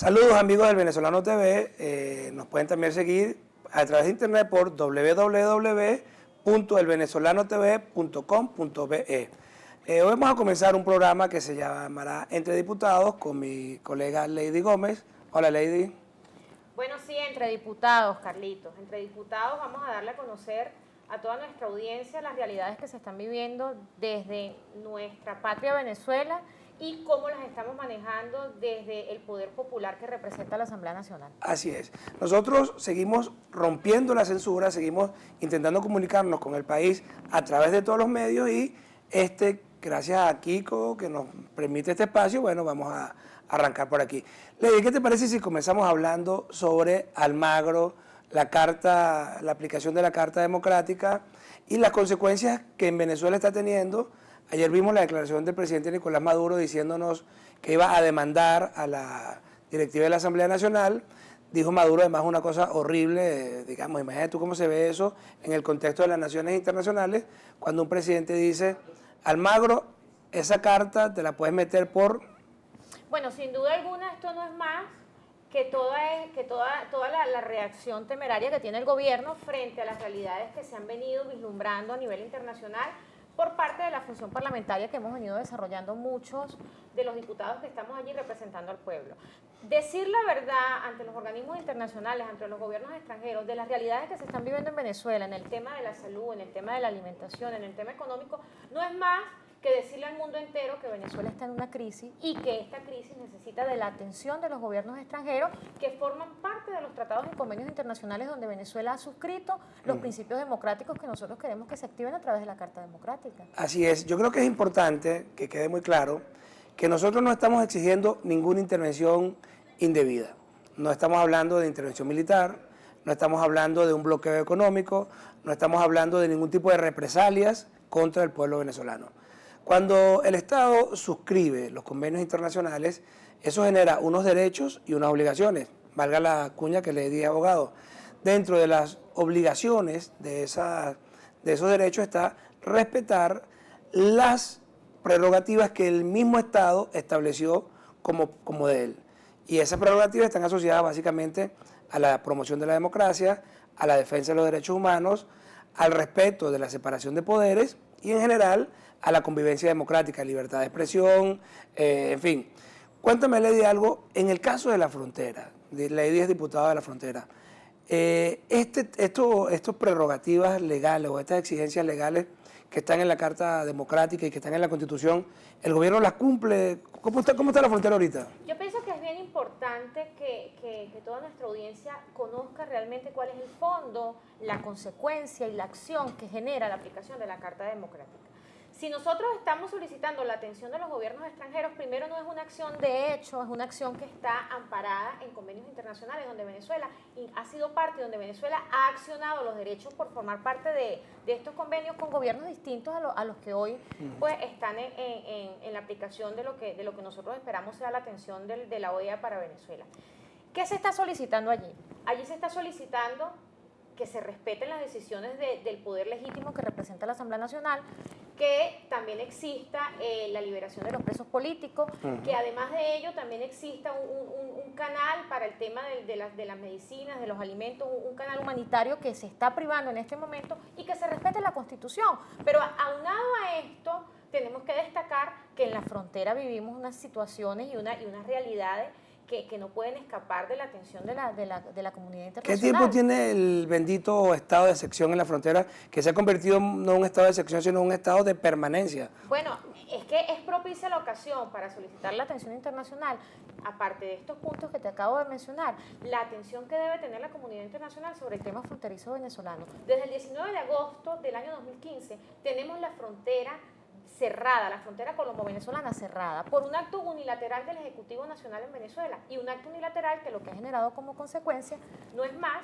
Saludos amigos del Venezolano TV, nos pueden también seguir a través de internet por www.elvenezolanotv.com.be. Hoy vamos a comenzar un programa que se llamará Entre Diputados con mi colega Lady Gómez. Hola Lady. Bueno, sí, Entre Diputados, Carlitos. Entre Diputados vamos a darle a conocer a toda nuestra audiencia las realidades que se están viviendo desde nuestra patria Venezuela y cómo las estamos manejando desde el poder popular que representa la Asamblea Nacional. Así es. Nosotros seguimos rompiendo la censura, seguimos intentando comunicarnos con el país a través de todos los medios y gracias a Kiko que nos permite este espacio, bueno, vamos a arrancar por aquí. Lady, ¿qué te parece si comenzamos hablando sobre Almagro, la aplicación de la Carta Democrática y las consecuencias que en Venezuela está teniendo? Ayer vimos la declaración del presidente Nicolás Maduro diciéndonos que iba a demandar a la directiva de la Asamblea Nacional. Dijo Maduro además una cosa horrible, digamos, imagínate tú cómo se ve eso en el contexto de las naciones internacionales, cuando un presidente dice, Almagro, esa carta te la puedes meter por... Bueno, sin duda alguna esto no es más que toda la reacción temeraria que tiene el gobierno frente a las realidades que se han venido vislumbrando a nivel internacional por parte de la función parlamentaria que hemos venido desarrollando muchos de los diputados que estamos allí representando al pueblo. Decir la verdad ante los organismos internacionales, ante los gobiernos extranjeros, de las realidades que se están viviendo en Venezuela, en el tema de la salud, en el tema de la alimentación, en el tema económico, no es más que decirle al mundo entero que Venezuela está en una crisis y que esta crisis necesita de la atención de los gobiernos extranjeros que forman parte de los tratados y convenios internacionales donde Venezuela ha suscrito los principios democráticos que nosotros queremos que se activen a través de la Carta Democrática. Así es, yo creo que es importante que quede muy claro que nosotros no estamos exigiendo ninguna intervención indebida. No estamos hablando de intervención militar, no estamos hablando de un bloqueo económico, no estamos hablando de ningún tipo de represalias contra el pueblo venezolano. Cuando el Estado suscribe los convenios internacionales, eso genera unos derechos y unas obligaciones, valga la cuña que le di abogado. Dentro de las obligaciones de esos derechos está respetar las prerrogativas que el mismo Estado estableció como de él. Y esas prerrogativas están asociadas básicamente a la promoción de la democracia, a la defensa de los derechos humanos, al respeto de la separación de poderes y en general a la convivencia democrática, libertad de expresión, en fin. Cuéntame, Lady, algo, en el caso de la frontera, Lady es diputada de la frontera, estos prerrogativas legales o estas exigencias legales que están en la Carta Democrática y que están en la Constitución, ¿el gobierno las cumple? ¿Cómo está la frontera ahorita? Yo pienso que es bien importante que toda nuestra audiencia conozca realmente cuál es el fondo, la consecuencia y la acción que genera la aplicación de la Carta Democrática. Si nosotros estamos solicitando la atención de los gobiernos extranjeros, primero no es una acción de hecho, es una acción que está amparada en convenios internacionales donde Venezuela ha sido parte, donde Venezuela ha accionado los derechos por formar parte de estos convenios con gobiernos distintos a los que hoy pues, están en la aplicación de lo que nosotros esperamos sea la atención de la OEA para Venezuela. ¿Qué se está solicitando allí? Allí se está solicitando que se respeten las decisiones del poder legítimo que representa la Asamblea Nacional, que también exista la liberación de los presos políticos, que además de ello también exista un canal para el tema de las medicinas, de los alimentos, un canal humanitario que se está privando en este momento y que se respete la Constitución. Pero aunado a esto, tenemos que destacar que en la frontera vivimos unas situaciones y unas realidades que no pueden escapar de la atención de la comunidad internacional. ¿Qué tiempo tiene el bendito estado de excepción en la frontera, que se ha convertido no en un estado de excepción, sino en un estado de permanencia? Bueno, es que es propicia la ocasión para solicitar la atención internacional, aparte de estos puntos que te acabo de mencionar, la atención que debe tener la comunidad internacional sobre el tema fronterizo venezolano. Desde el 19 de agosto del año 2015 tenemos la frontera cerrada, la frontera colombo-venezolana cerrada, por un acto unilateral del Ejecutivo Nacional en Venezuela, y un acto unilateral que lo que ha generado como consecuencia no es más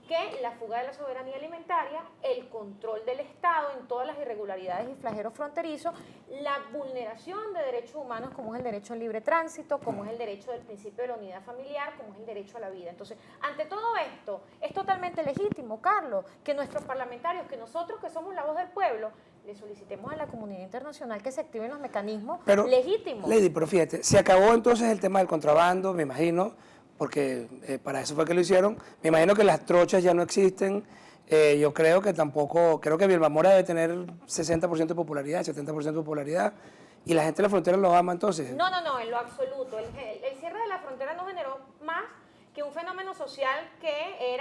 que la fuga de la soberanía alimentaria, el control del Estado en todas las irregularidades y flagelos fronterizos, la vulneración de derechos humanos como es el derecho al libre tránsito, como es el derecho del principio de la unidad familiar, como es el derecho a la vida. Entonces, ante todo esto, es totalmente legítimo, Carlos, que nuestros parlamentarios, que nosotros que somos la voz del pueblo, le solicitemos a la comunidad internacional que se activen los mecanismos legítimos. Lady, pero fíjate, se acabó entonces el tema del contrabando, me imagino, porque para eso fue que lo hicieron. Me imagino que las trochas ya no existen. Yo creo que tampoco, creo que Vilma Mora debe tener 60% de popularidad, 70% de popularidad, y la gente de la frontera lo ama entonces. No, no, no, en lo absoluto. El cierre de la frontera no generó más que un fenómeno social que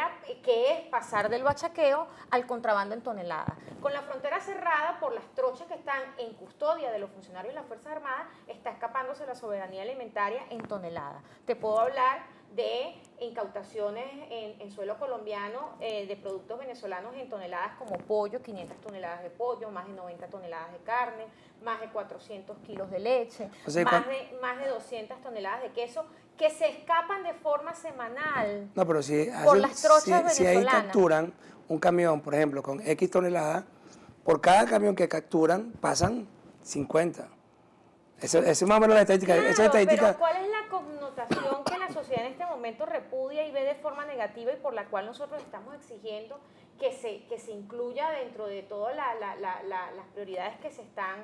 es pasar del bachaqueo al contrabando en toneladas. Con la frontera cerrada por las trochas que están en custodia de los funcionarios de las Fuerzas Armadas, está escapándose la soberanía alimentaria en toneladas. Te puedo hablar de incautaciones en suelo colombiano de productos venezolanos en toneladas como pollo, 500 toneladas de pollo, más de 90 toneladas de carne, más de 400 kilos de leche, O sea, más de 200 toneladas de queso, que se escapan de forma semanal no, pero si, por las trochas si ahí venezolanas. capturan un camión, por ejemplo, con X toneladas, por cada camión que capturan pasan 50. Esa es más o menos la estadística. Claro, Esa estadística. pero ¿cuál es la connotación que la sociedad en este momento repudia y ve de forma negativa y por la cual nosotros estamos exigiendo que se incluya dentro de todas las prioridades que se están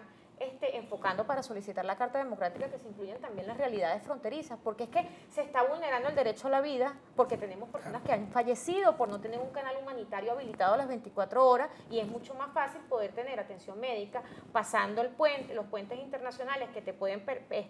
enfocando para solicitar la Carta Democrática, que se incluyan también las realidades fronterizas? Porque es que se está vulnerando el derecho a la vida, porque tenemos personas que han fallecido por no tener un canal humanitario habilitado a las 24 horas, y es mucho más fácil poder tener atención médica pasando el puente, los puentes internacionales que te pueden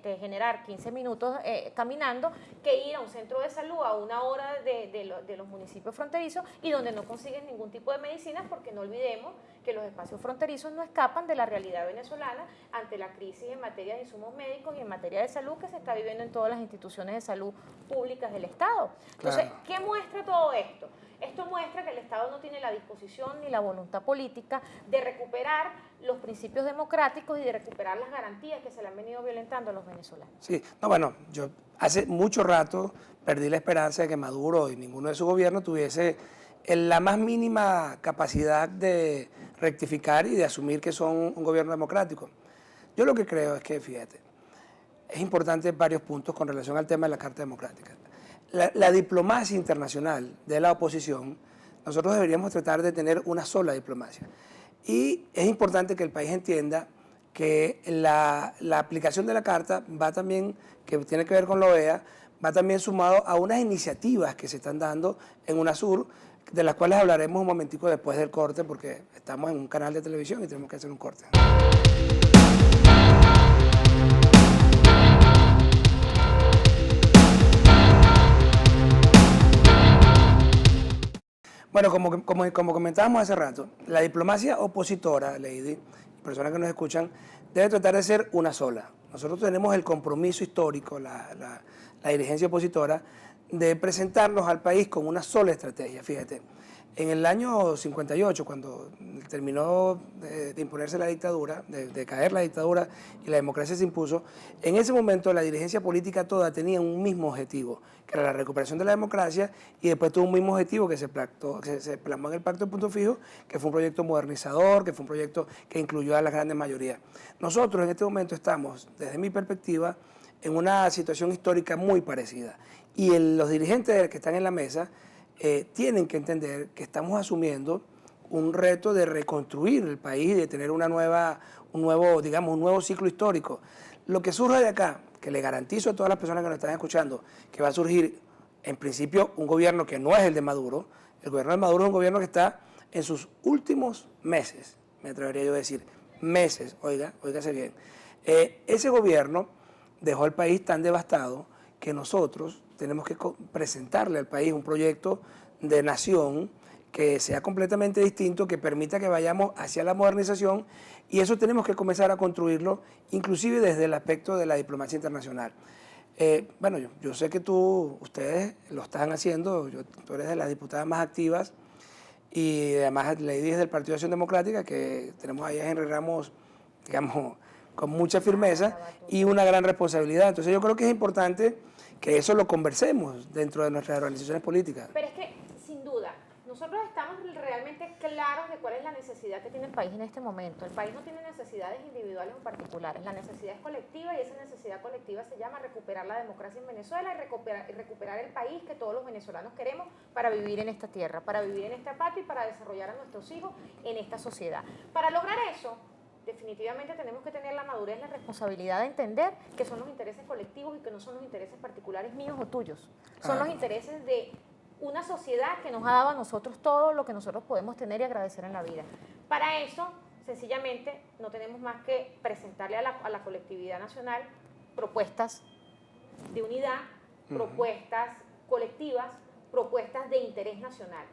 generar 15 minutos caminando, que ir a un centro de salud a 1 hora de los municipios fronterizos y donde no consigues ningún tipo de medicinas, porque no olvidemos que los espacios fronterizos no escapan de la realidad venezolana ante la crisis en materia de insumos médicos y en materia de salud que se está viviendo en todas las instituciones de salud públicas del Estado. Entonces, Claro. ¿qué muestra todo esto? Esto muestra que el Estado no tiene la disposición ni la voluntad política de recuperar los principios democráticos y de recuperar las garantías que se le han venido violentando a los venezolanos. Sí, no, bueno, yo hace mucho rato perdí la esperanza de que Maduro y ninguno de su gobierno tuviese la más mínima capacidad de rectificar y de asumir que son un gobierno democrático. Yo lo que creo es que, fíjate, es importante varios puntos con relación al tema de la Carta Democrática. La diplomacia internacional de la oposición, nosotros deberíamos tratar de tener una sola diplomacia. Y es importante que el país entienda que la aplicación de la Carta va también, que tiene que ver con la OEA, va también sumado a unas iniciativas que se están dando en UNASUR, de las cuales hablaremos un momentico después del corte, porque estamos en un canal de televisión y tenemos que hacer un corte. Bueno, como comentábamos hace rato, la diplomacia opositora, Lady, personas que nos escuchan, debe tratar de ser una sola. Nosotros tenemos el compromiso histórico, la dirigencia opositora, de presentarnos al país con una sola estrategia. Fíjate, en el año 58, cuando terminó de imponerse la dictadura, de caer la dictadura y la democracia se impuso, en ese momento la dirigencia política toda tenía un mismo objetivo, que era la recuperación de la democracia, y después tuvo un mismo objetivo que se plasmó en el Pacto de Punto Fijo, que fue un proyecto modernizador, que fue un proyecto que incluyó a las grandes mayorías. Nosotros en este momento estamos, desde mi perspectiva, en una situación histórica muy parecida, y los dirigentes que están en la mesa tienen que entender que estamos asumiendo un reto de reconstruir el país y de tener un nuevo ciclo histórico. Lo que surge de acá, que le garantizo a todas las personas que nos están escuchando, que va a surgir en principio un gobierno que no es el de Maduro. El gobierno de Maduro es un gobierno que está en sus últimos meses, me atrevería yo a decir, meses, óigase bien. Ese gobierno dejó el país tan devastado que nosotros tenemos que presentarle al país un proyecto de nación que sea completamente distinto, que permita que vayamos hacia la modernización, y eso tenemos que comenzar a construirlo, inclusive desde el aspecto de la diplomacia internacional. Bueno, yo sé que ustedes lo están haciendo, tú eres de las diputadas más activas, y además Lady es del Partido de Acción Democrática, que tenemos ahí a Henry Ramos, digamos, con mucha firmeza y una gran responsabilidad. Entonces yo creo que es importante que eso lo conversemos dentro de nuestras organizaciones políticas. Pero es que, sin duda, nosotros estamos realmente claros de cuál es la necesidad que tiene el país en este momento. El país no tiene necesidades individuales o particulares, la necesidad es colectiva, y esa necesidad colectiva se llama recuperar la democracia en Venezuela y recuperar el país que todos los venezolanos queremos para vivir en esta tierra, para vivir en esta patria y para desarrollar a nuestros hijos en esta sociedad. Para lograr eso, definitivamente tenemos que tener la madurez, la responsabilidad de entender que son los intereses colectivos y que no son los intereses particulares míos o tuyos. Son los intereses de una sociedad que nos ha dado a nosotros todo lo que nosotros podemos tener y agradecer en la vida. Para eso, sencillamente, no tenemos más que presentarle a la colectividad nacional propuestas de unidad, propuestas colectivas, propuestas de interés nacional.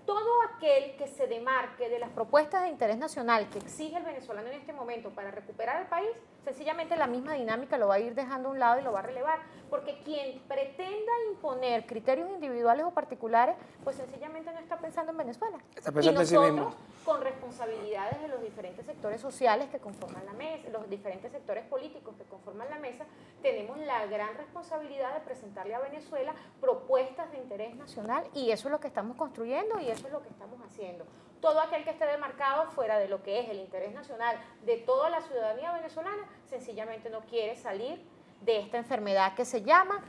Todo aquel que se demarque de las propuestas de interés nacional que exige el venezolano en este momento para recuperar el país, sencillamente la misma dinámica lo va a ir dejando a un lado y lo va a relevar, porque quien pretenda imponer criterios individuales o particulares, pues sencillamente no está pensando en Venezuela. Está pensando y nosotros, en sí mismo. con responsabilidades de los diferentes sectores sociales que conforman la mesa, los diferentes sectores políticos que conforman la mesa, tenemos la gran responsabilidad de presentarle a Venezuela propuestas de interés nacional, y eso es lo que estamos construyendo y eso es lo que estamos haciendo. Todo aquel que esté demarcado fuera de lo que es el interés nacional de toda la ciudadanía venezolana, sencillamente no quiere salir de esta enfermedad que se llama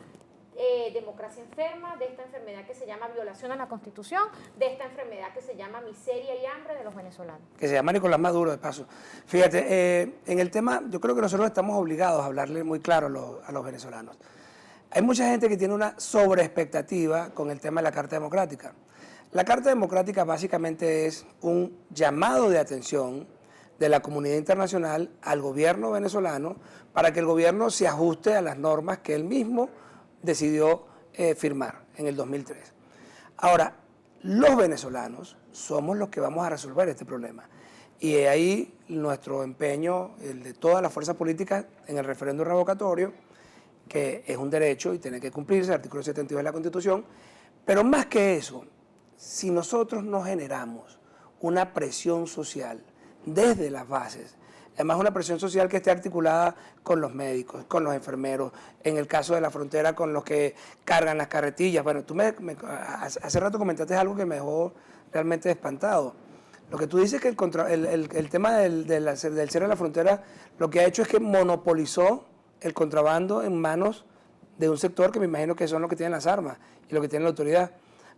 democracia enferma, de esta enfermedad que se llama violación a la Constitución, de esta enfermedad que se llama miseria y hambre de los venezolanos. Que se llama Nicolás Maduro, de paso. Fíjate, en el tema, yo creo que nosotros estamos obligados a hablarle muy claro a los venezolanos. Hay mucha gente que tiene una sobreexpectativa con el tema de la Carta Democrática. La Carta Democrática básicamente es un llamado de atención de la comunidad internacional al gobierno venezolano para que el gobierno se ajuste a las normas que él mismo decidió firmar en el 2003. Ahora, los venezolanos somos los que vamos a resolver este problema. Y ahí nuestro empeño, el de todas las fuerzas políticas en el referéndum revocatorio, que es un derecho y tiene que cumplirse, el artículo 72 de la Constitución, pero más que eso, si nosotros no generamos una presión social desde las bases, además una presión social que esté articulada con los médicos, con los enfermeros, en el caso de la frontera con los que cargan las carretillas. Bueno, tú hace rato comentaste algo que me dejó realmente espantado. Lo que tú dices que el tema del cierre de la frontera lo que ha hecho es que monopolizó el contrabando en manos de un sector que me imagino que son los que tienen las armas y los que tienen la autoridad.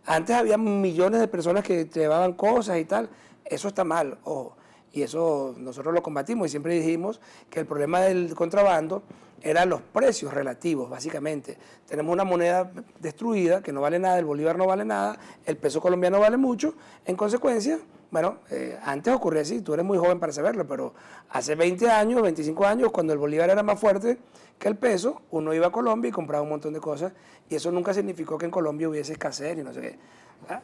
Antes había millones de personas que llevaban cosas y tal. Eso está mal, ojo. Y eso nosotros lo combatimos y siempre dijimos que el problema del contrabando eran los precios relativos, básicamente. Tenemos una moneda destruida que no vale nada, el bolívar no vale nada, el peso colombiano vale mucho. En consecuencia, bueno, antes ocurría así, tú eres muy joven para saberlo, pero hace 20 años, 25 años, cuando el bolívar era más fuerte que el peso, uno iba a Colombia y compraba un montón de cosas, y eso nunca significó que en Colombia hubiese escasez y no sé qué. ¿Ah?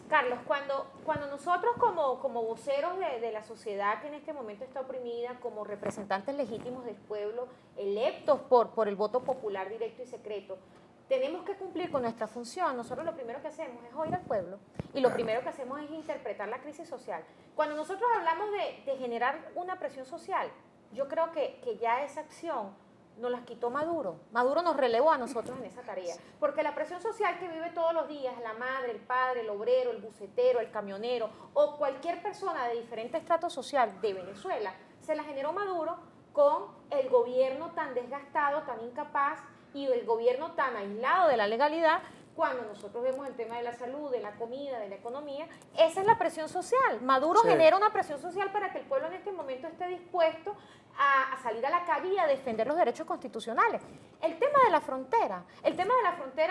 Carlos, cuando nosotros como voceros de la sociedad que en este momento está oprimida, como representantes legítimos del pueblo, electos por el voto popular directo y secreto, tenemos que cumplir con nuestra función. Nosotros lo primero que hacemos es oír al pueblo y lo primero que hacemos es interpretar la crisis social. Cuando nosotros hablamos de generar una presión social, yo creo que ya esa acción nos las quitó Maduro. Maduro nos relevó a nosotros en esa tarea. Porque la presión social que vive todos los días, la madre, el padre, el obrero, el bucetero, el camionero o cualquier persona de diferente estrato social de Venezuela, se la generó Maduro con el gobierno tan desgastado, tan incapaz y el gobierno tan aislado de la legalidad. Cuando nosotros vemos el tema de la salud, de la comida, de la economía, esa es la presión social. Maduro genera una presión social para que el pueblo en este momento esté dispuesto a salir a la calle y a defender los derechos constitucionales. El tema de la frontera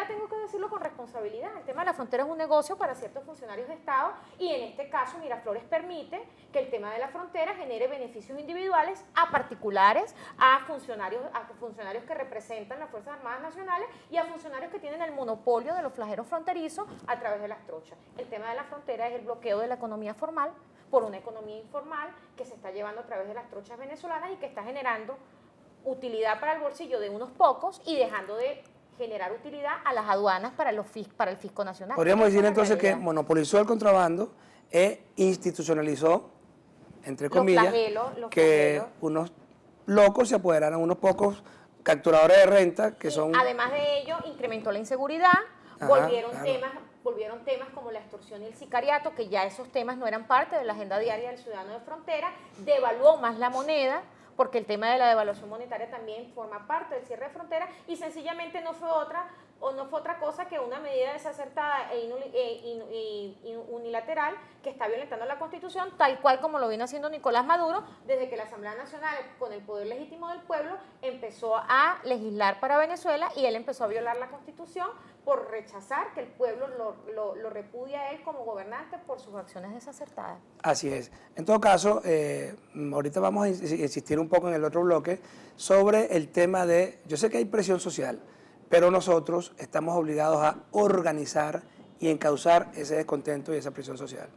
tengo que decirlo con responsabilidad, el tema de la frontera es un negocio para ciertos funcionarios de Estado y en este caso Miraflores permite que el tema de la frontera genere beneficios individuales a particulares, a funcionarios que representan las Fuerzas Armadas Nacionales y a funcionarios que tienen el monopolio de los flagelos fronterizos a través de las trochas. El tema de la frontera es el bloqueo de la economía formal por una economía informal que se está llevando a través de las trochas venezolanas y que está generando utilidad para el bolsillo de unos pocos y dejando de generar utilidad a las aduanas para el fisco nacional. Podríamos decir entonces que monopolizó el contrabando e institucionalizó, entre comillas, que unos locos se apoderaran, unos pocos capturadores de renta que son... Además de ello, incrementó la inseguridad, volvieron temas como la extorsión y el sicariato, que ya esos temas no eran parte de la agenda diaria del ciudadano de frontera, devaluó más la moneda, porque el tema de la devaluación monetaria también forma parte del cierre de fronteras, y sencillamente no fue otra o no fue otra cosa que una medida desacertada e unilateral que está violentando la Constitución, tal cual como lo viene haciendo Nicolás Maduro desde que la Asamblea Nacional, con el poder legítimo del pueblo, empezó a legislar para Venezuela y él empezó a violar la Constitución por rechazar que el pueblo lo repudia a él como gobernante por sus acciones desacertadas. Así es. En todo caso, ahorita vamos a insistir un poco en el otro bloque sobre el tema de, yo sé que hay presión social, pero nosotros estamos obligados a organizar y encauzar ese descontento y esa presión social.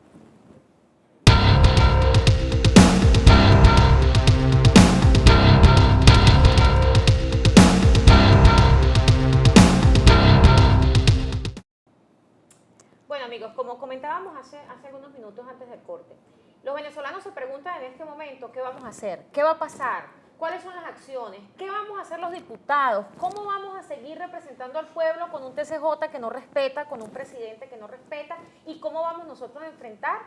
Bueno, amigos, como comentábamos hace algunos minutos antes del corte, los venezolanos se preguntan en este momento qué vamos a hacer, qué va a pasar, cuáles son las acciones, qué vamos a hacer los diputados, cómo vamos a seguir representando al pueblo con un TCJ que no respeta, con un presidente que no respeta, y cómo vamos nosotros a enfrentar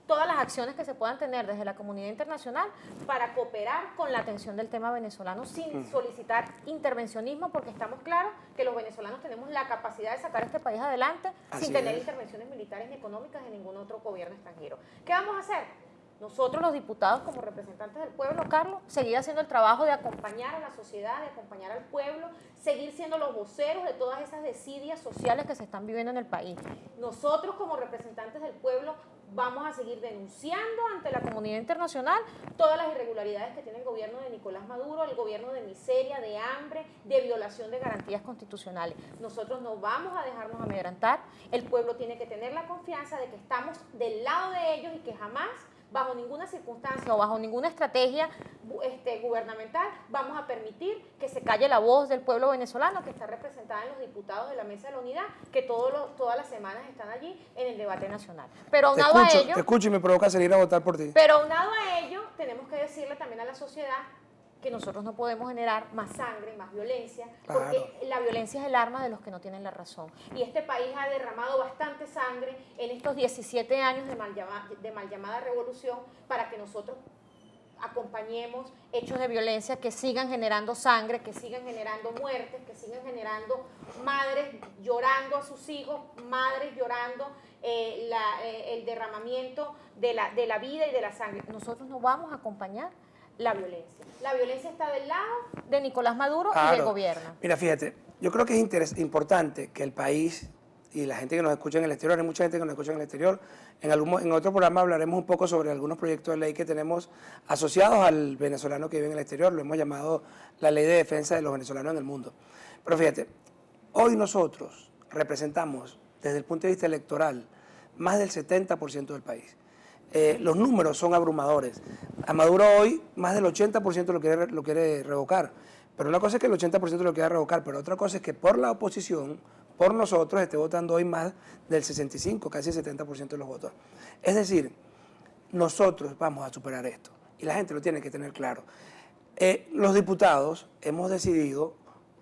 todas las acciones que se puedan tener desde la comunidad internacional para cooperar con la atención del tema venezolano sin solicitar intervencionismo, porque estamos claros que los venezolanos tenemos la capacidad de sacar este país adelante sin tener intervenciones militares ni económicas de ningún otro gobierno extranjero. ¿Qué vamos a hacer? Nosotros los diputados como representantes del pueblo, Carlos, seguir haciendo el trabajo de acompañar a la sociedad, de acompañar al pueblo, seguir siendo los voceros de todas esas desidias sociales que se están viviendo en el país. Nosotros como representantes del pueblo vamos a seguir denunciando ante la comunidad internacional todas las irregularidades que tiene el gobierno de Nicolás Maduro, el gobierno de miseria, de hambre, de violación de garantías constitucionales. Nosotros no vamos a dejarnos amedrentar, el pueblo tiene que tener la confianza de que estamos del lado de ellos y que jamás, bajo ninguna circunstancia o bajo ninguna estrategia gubernamental, vamos a permitir que se calle la voz del pueblo venezolano que está representada en los diputados de la Mesa de la Unidad, que todas las semanas están allí en el debate nacional. Pero aunado a ello... Te escucho y me provoca salir a votar por ti. Pero aunado a ello, tenemos que decirle también a la sociedad que nosotros no podemos generar más sangre, más violencia, porque la violencia es el arma de los que no tienen la razón. Y este país ha derramado bastante sangre en estos 17 años de mal llamada revolución para que nosotros acompañemos hechos de violencia que sigan generando sangre, que sigan generando muertes, que sigan generando madres llorando a sus hijos, madres llorando el derramamiento de la vida y de la sangre. Nosotros no vamos a acompañar la violencia. La violencia está del lado de Nicolás Maduro y del gobierno. Mira, fíjate, yo creo que es importante que el país y la gente que nos escucha en el exterior, hay mucha gente que nos escucha en el exterior, en otro programa hablaremos un poco sobre algunos proyectos de ley que tenemos asociados al venezolano que vive en el exterior, lo hemos llamado la Ley de Defensa de los Venezolanos en el Mundo. Pero fíjate, hoy nosotros representamos desde el punto de vista electoral más del 70% del país. Los números son abrumadores. A Maduro hoy más del 80% lo quiere revocar. Pero una cosa es que el 80% lo quiera revocar, pero otra cosa es que por la oposición, por nosotros, esté votando hoy más del 65, casi el 70% de los votos. Es decir, nosotros vamos a superar esto. Y la gente lo tiene que tener claro. Los diputados hemos decidido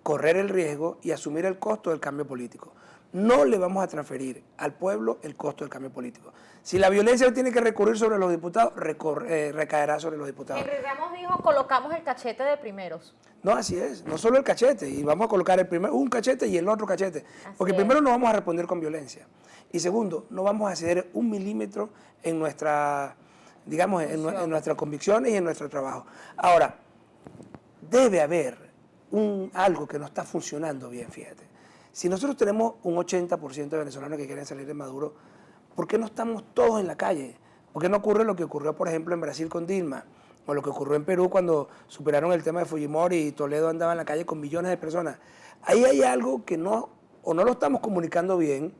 correr el riesgo y asumir el costo del cambio político. No le vamos a transferir al pueblo el costo del cambio político. Si la violencia tiene que recurrir sobre los diputados, recaerá sobre los diputados. Henry Ramos dijo, colocamos el cachete de primeros. No, así es, no solo el cachete, y vamos a colocar un cachete y el otro cachete. Porque primero no vamos a responder con violencia. Y segundo, no vamos a ceder un milímetro en nuestra, digamos, en nuestras convicciones y en nuestro trabajo. Ahora, debe haber algo que no está funcionando bien, fíjate. Si nosotros tenemos un 80% de venezolanos que quieren salir de Maduro, ¿por qué no estamos todos en la calle? ¿Por qué no ocurre lo que ocurrió, por ejemplo, en Brasil con Dilma? O lo que ocurrió en Perú cuando superaron el tema de Fujimori y Toledo andaba en la calle con millones de personas. Ahí hay algo que no lo estamos comunicando bien,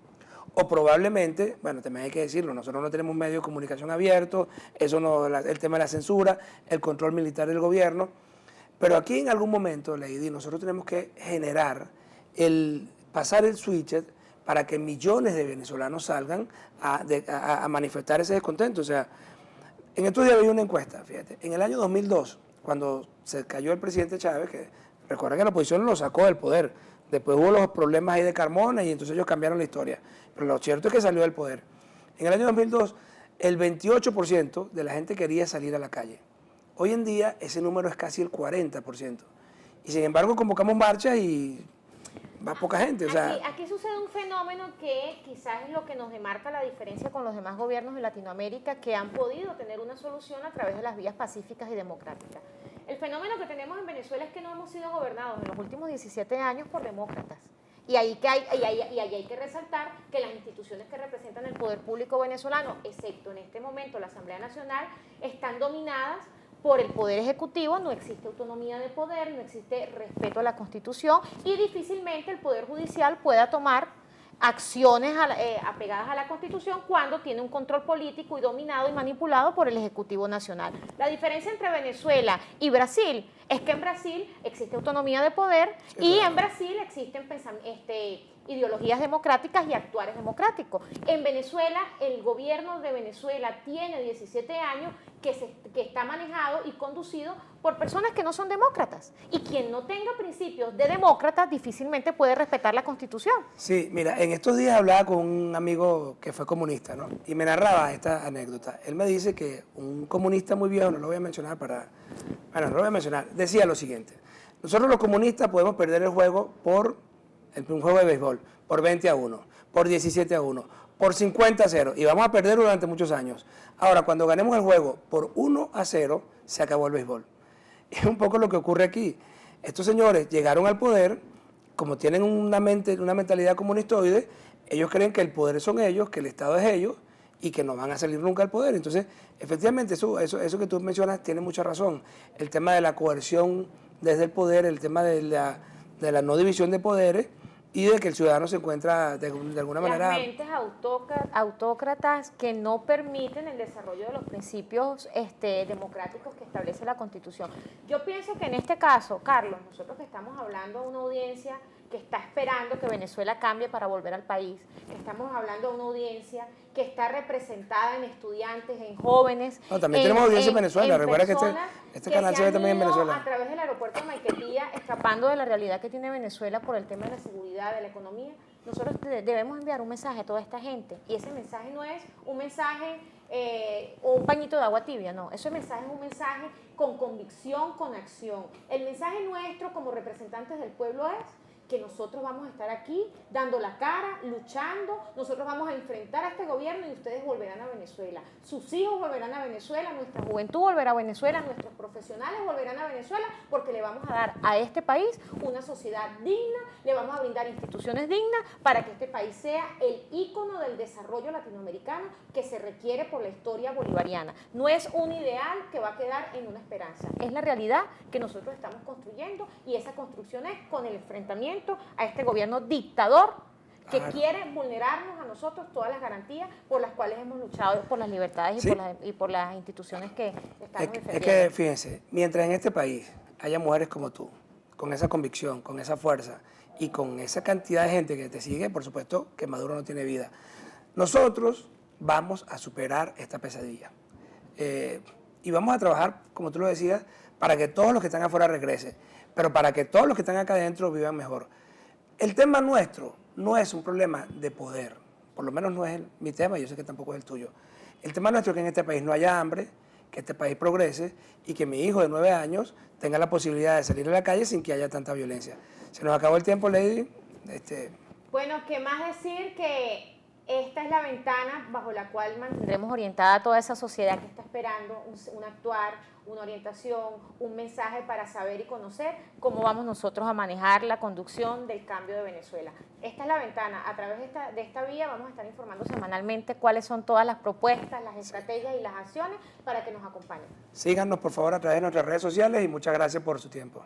o probablemente, bueno, también hay que decirlo, nosotros no tenemos medios de comunicación abiertos, el tema de la censura, el control militar del gobierno, pero aquí en algún momento, Lady, nosotros tenemos que generar pasar el switch para que millones de venezolanos salgan a manifestar ese descontento. O sea, en estos días había una encuesta, fíjate, en el año 2002, cuando se cayó el presidente Chávez, que recuerda que la oposición lo sacó del poder, después hubo los problemas ahí de Carmona y entonces ellos cambiaron la historia, pero lo cierto es que salió del poder. En el año 2002, el 28% de la gente quería salir a la calle. Hoy en día ese número es casi el 40%. Y sin embargo convocamos marchas y va poca gente. O sea, aquí sucede un fenómeno que quizás es lo que nos demarca la diferencia con los demás gobiernos de Latinoamérica que han podido tener una solución a través de las vías pacíficas y democráticas. El fenómeno que tenemos en Venezuela es que no hemos sido gobernados en los últimos 17 años por demócratas. Y ahí hay que resaltar que las instituciones que representan el poder público venezolano, excepto en este momento la Asamblea Nacional, están dominadas por el Poder Ejecutivo. No existe autonomía de poder, no existe respeto a la Constitución y difícilmente el Poder Judicial pueda tomar acciones apegadas a la Constitución cuando tiene un control político y dominado y manipulado por el Ejecutivo Nacional. La diferencia entre Venezuela y Brasil es que en Brasil existe autonomía de poder y en Brasil existen ideologías democráticas y actuares democráticos. En Venezuela, el gobierno de Venezuela tiene 17 años que está manejado y conducido por personas que no son demócratas. Y quien no tenga principios de demócratas difícilmente puede respetar la Constitución. sí, mira, en estos días hablaba con un amigo que fue comunista, ¿no? Y me narraba esta anécdota. Él me dice que un comunista muy viejo, no lo voy a mencionar no lo voy a mencionar, decía lo siguiente: nosotros los comunistas podemos perder el juego un juego de béisbol, por 20-1, por 17-1, por 50-0, y vamos a perder durante muchos años. Ahora, cuando ganemos el juego por 1-0, se acabó el béisbol. Y es un poco lo que ocurre aquí. Estos señores llegaron al poder, como tienen una mentalidad comunistoide, ellos creen que el poder son ellos, que el Estado es ellos, y que no van a salir nunca al poder. Entonces, efectivamente, eso que tú mencionas tiene mucha razón. El tema de la coerción desde el poder, el tema de la no división de poderes, y de que el ciudadano se encuentra de alguna manera... Las mentes autócratas que no permiten el desarrollo de los principios democráticos que establece la Constitución. Yo pienso que en este caso, Carlos, nosotros que estamos hablando a una audiencia que está esperando que Venezuela cambie para volver al país, que estamos hablando a una audiencia que está representada en estudiantes, en jóvenes. No, también tenemos audiencia en Venezuela. Recuerda que este canal se ve también en Venezuela. A través del aeropuerto de Maiquetía, escapando de la realidad que tiene Venezuela por el tema de la seguridad, de la economía. Nosotros debemos enviar un mensaje a toda esta gente. Y ese mensaje no es un mensaje o un pañito de agua tibia, no. Ese mensaje es un mensaje con convicción, con acción. El mensaje nuestro como representantes del pueblo es que nosotros vamos a estar aquí dando la cara, luchando, nosotros vamos a enfrentar a este gobierno y ustedes volverán a Venezuela. Sus hijos volverán a Venezuela, nuestra juventud volverá a Venezuela, nuestros profesionales volverán a Venezuela, porque le vamos a dar a este país una sociedad digna, le vamos a brindar instituciones dignas para que este país sea el ícono del desarrollo latinoamericano que se requiere por la historia bolivariana. No es un ideal que va a quedar en una esperanza, es la realidad que nosotros estamos construyendo y esa construcción es con el enfrentamiento a este gobierno dictador que quiere vulnerarnos a nosotros todas las garantías por las cuales hemos luchado por las libertades y por las instituciones que estamos defendiendo. Es que, fíjense, mientras en este país haya mujeres como tú, con esa convicción, con esa fuerza y con esa cantidad de gente que te sigue, por supuesto que Maduro no tiene vida. Nosotros vamos a superar esta pesadilla. Y vamos a trabajar, como tú lo decías, para que todos los que están afuera regresen, pero para que todos los que están acá adentro vivan mejor. El tema nuestro no es un problema de poder, por lo menos no es mi tema, yo sé que tampoco es el tuyo. El tema nuestro es que en este país no haya hambre, que este país progrese y que mi hijo de 9 años tenga la posibilidad de salir a la calle sin que haya tanta violencia. Se nos acabó el tiempo, Lady. Bueno, ¿qué más decir? Que esta es la ventana bajo la cual mantendremos orientada a toda esa sociedad que está esperando un actuar, una orientación, un mensaje para saber y conocer cómo vamos nosotros a manejar la conducción del cambio de Venezuela. Esta es la ventana. A través de esta vía vamos a estar informando semanalmente cuáles son todas las propuestas, las estrategias y las acciones para que nos acompañen. Síganos, por favor, a través de nuestras redes sociales y muchas gracias por su tiempo.